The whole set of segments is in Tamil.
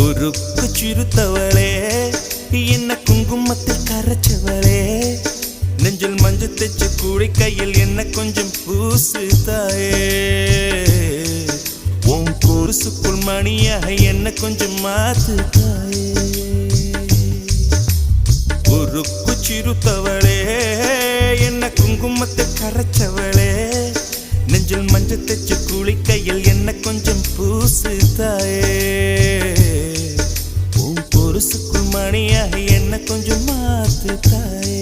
குறுக்கு சிறுத்தவளே என்ன குங்குமத்தில் கரைச்சவளே நெஞ்சில் மஞ்சள் தைச்ச கூடை கையில் என்ன கொஞ்சம் பூசு தாயே உன் கொலுசுக்குள் மணியாக என்ன கொஞ்சம் மாத்து தாயே குறுக்கு சிறுத்தவளே என்ன குங்குமத்தில் கரைச்சவளே நெஞ்சில் மஞ்சள் தைச்ச கூடை கையில் என்ன கொஞ்சம் பூசு தாயே உன் கொலுசுக்குள் மணியாக என்ன கொஞ்சம் மாத்து தாயே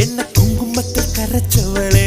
என்ன குங்குமத்தில் கரைச்சவளே